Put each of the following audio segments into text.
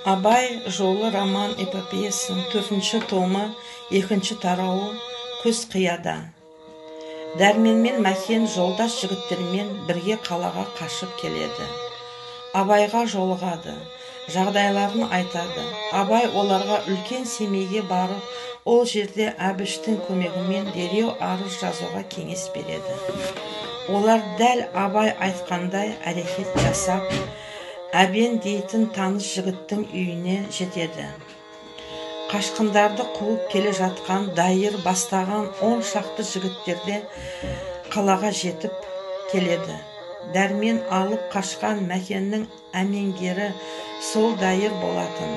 Абай жолы роман-эпопеясының 4-ші томы 2-ші тарауы күз қияда. Дәрмен мен Мәкен жолдас жігіттермен бірге қалаға қашып келеді. Абайға жолығады, жағдайларын айтады. Абай оларға үлкен семейге барып, ол жерде Әбіштің көмегімен дереу арыз жазуға кеңес береді. Олар дәл Абай айтқандай әрекет жасап, Әбен дейтін таныс жігіттің үйіне жетеді. Қашқындарды қуып келе жатқан дайыр бастаған 10 шақты жігіттерде қалаға жетіп келеді. Дәрмен алып қашқан Мәкеннің әмеңгері сол дайыр болатын.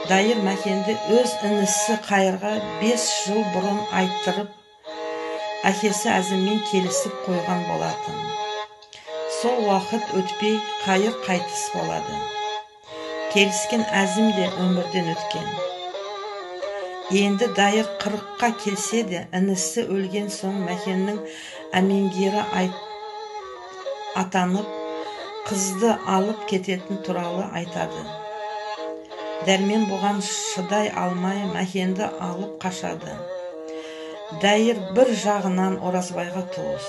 Дайыр Мәкенді өз інісі Қайырға 5 жыл бұрын айттырып, әкесі Әзіммен келісіп қойған болатын. Сол уақыт өтпей Қайыр қайтыс болады. Келіскен Әзім де өмірден өткен. Енді дайыр 40-қа келсе де, інісі өлген соң Мәкеннің әмеңгері атанып, қызды алып кететін туралы айтады. Дәрмен бұған шыдай алмай Мәкенді алып қашады. Дайыр бір жағынан Оразбайға туыс.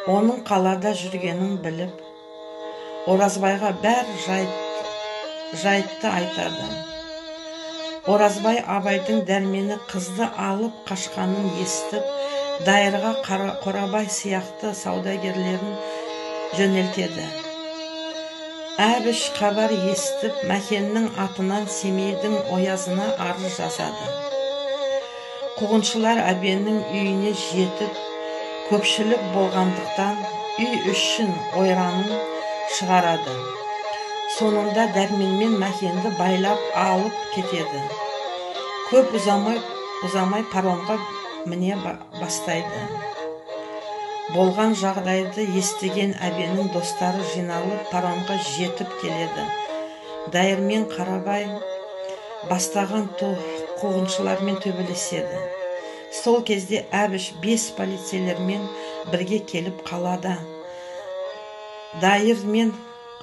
Оның қалада жүргенін біліп, Оразбайға бәр жайтты айтады. Оразбай Абайдың Дәрмені қызды алып қашқанын естіп, дайырға Қорабай сияқты саудагерлерін жөнелтеді. Әбіш хабар естіп, Мәкеннің атынан Семейдің Оязына арыз жазады. Қуғыншылар Әбеннің үйіне жетіп, көпшілік болғандықтан үй үшін ойранын шығарады. Сонында Дәрмен мен Мәкенді байлап алып кетеді. Көп ұзамай паромға міне бастайды. Болған жағдайды естіген Әбеннің достары жиналып паромға жетіп келеді. Дайыр мен Қарабай бастаған қуғыншылармен төбелеседі. Сол кезде Әбіш 5 полицейлермен бірге келіп қалада. Дайыр мен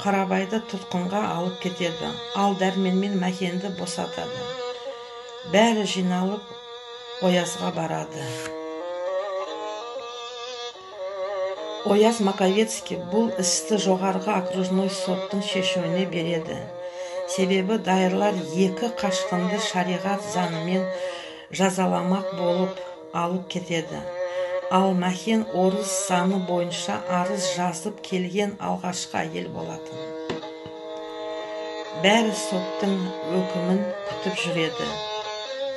Қарабайды тұтқынға алып кетеді, ал Дәрмен мен Мәкенді босатады. Бәрі жиналып Оязға барады. Ояз Маковецкий бұл істі жоғарғы окружной соттың шешуіне береді. Себебі дайырлар 2 қашқынды шариғат заңымен жазаламақ болып алып кетеді. Ал Мәкен орыс заңы бойынша арыз жазып келген алғашқы әйел болатын. Бәрі соттың өкімін күтіп жүреді.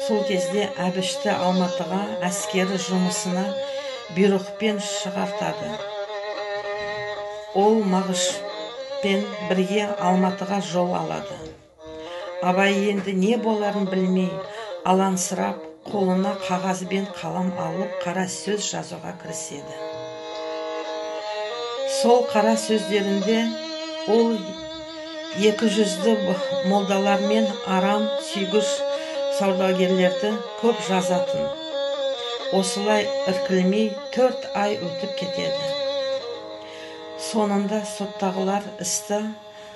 Сол кезде Әбішті Алматыға әскері жұмысына бұйрықпен шығартады. Ол Мағышпен бірге Алматыға жол алады. Абай енді не боларын білмей, алаңсырап, қолына қағаз бен қалам алып, қара сөз жазуға кіріседі. Сол қара сөздерінде ол 200-ді молдалар мен арам сүйгіш саудагерлерді көп жазатын. Осылай іркілмей 4 ай өтіп кетеді. Сонында соттағылар істі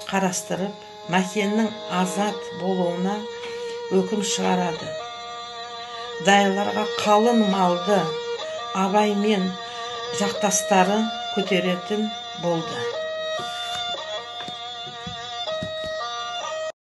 қарастырып, Мәкеннің азат болуына өкім шығарады. Дайырларға қалың малды Абай мен жақтастары көтеретін болды.